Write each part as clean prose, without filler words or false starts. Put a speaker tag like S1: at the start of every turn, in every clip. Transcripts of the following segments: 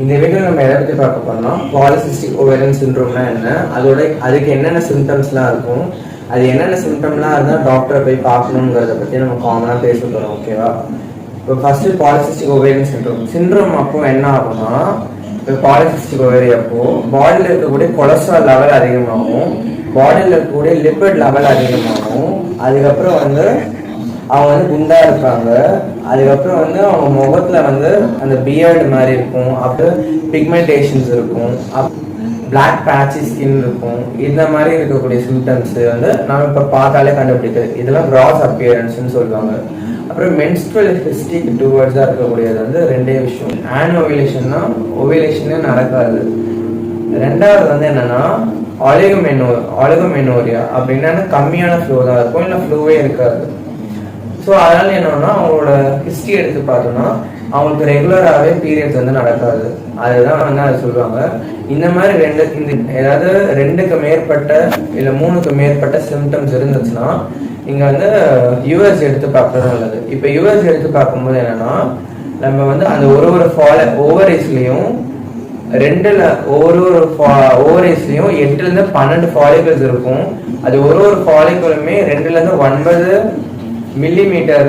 S1: இந்த வீடியோ நம்ம எதை பற்றி பார்க்க போறோம்னா பாலிசிஸ்டிக் ஓவேரியன் சிண்ட்ரோம்னா என்ன, அதுக்கு என்னென்ன சிம்டம்ஸ்லாம் இருக்கும், அது என்னென்ன சிம்டம்லாம் இருந்தால் டாக்டரை போய் பார்க்கணுங்கிறத பற்றி நம்ம காமனாக பேச போகிறோம். ஓகேவா? இப்போ ஃபர்ஸ்ட் பாலிசிஸ்டிக் ஓவேரியன் சிண்ட்ரோம் அப்போ என்ன ஆகும்னா, இப்போ பாலிசிஸ்டிக் ஓவேரி அப்போ பாடியில் இருக்கக்கூடிய கொலஸ்ட்ரால் லெவல் அதிகமாகும், பாடியில் இருக்கக்கூடிய லிப்பிட் லெவல் அதிகமாகும். அதுக்கப்புறம் அவங்க குண்டா இருப்பாங்க. அதுக்கப்புறம் அவங்க முகத்துல அந்த பியர்டு மாதிரி இருக்கும், அப்புறம் பிக்மெண்டேஷன்ஸ் இருக்கும், பிளாக் பேட்சி ஸ்கின் இருக்கும். இந்த மாதிரி இருக்கக்கூடிய சிம்டம்ஸ் நம்ம இப்போ பார்த்தாலே கண்டுபிடிக்கிறது. இதெல்லாம் கிராஸ் அப்பியரன்ஸ்ன்னு சொல்லுவாங்க. அப்புறம் மென்ஸ்ட்ரல் ஹிஸ்டிக் டுவர்ட்ஸாக இருக்கக்கூடியது ரெண்டே விஷயம். ஓவிலேஷன்னா ஓவிலேஷனே நடக்காது. ரெண்டாவது என்னன்னா ஆலிகோமெனோரியா அப்படின்னா கம்மியான ஃப்ளோ தான் இருக்கும், இல்லை ஃப்ளோவே இருக்காது. ஸோ அதனால என்னன்னா அவங்களோட ஹிஸ்ட்ரி எடுத்து பார்த்தோம்னா அவங்களுக்கு ரெகுலராகவே பீரியட்ஸ் நடக்காது. அதுதான் அதை சொல்லுவாங்க. இந்த மாதிரி ஏதாவது 2க்கு மேற்பட்ட இல்லை 3க்கு மேற்பட்ட சிம்டம்ஸ் இருந்துச்சுன்னா இங்கே யூஎஸ் எடுத்து பார்க்கறது நல்லது. இப்போ யூஎஸ் எடுத்து பார்க்கும்போது என்னன்னா நம்ம அந்த ஒரு ஓவரேஸ்லையும் ஒரு ஓவரேஸ்லையும் 8லேருந்து 12 ஃபாலிகல்ஸ் இருக்கும். அது ஒரு ஃபாலிகலுமே 2லேருந்து 9 மில்லிமீட்டர்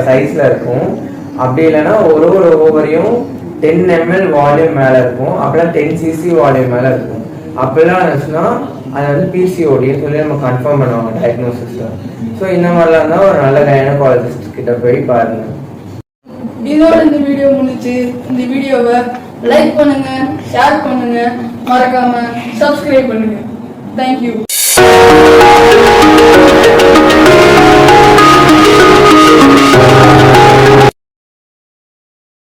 S1: சைஸ்ல இருக்கும். அப்படி இல்லைன்னா ஒரு ஓவரையும் 10 ml வால்யூம் மேல இருக்கும், அப்படிலாம் 10 cc வால்யூம் மேல இருக்கும். அப்படிலாம் இருந்துச்சுன்னா அது பிசிஓடின்னு சொல்லி நம்ம கன்ஃபார்ம் பண்ணுவாங்க டயக்னோசிஸ்ல. ஸோ இந்த மாதிரிலாம் தான் ஒரு நல்ல கைனகாலஜிஸ்ட் கிட்ட போய் பாருங்க.
S2: இதோட இந்த வீடியோ முடிச்சு. இந்த வீடியோவை லைக் பண்ணுங்க, ஷேர் பண்ணுங்க, மறக்காம சப்ஸ்கிரைப் பண்ணுங்க. தேங்க்யூ.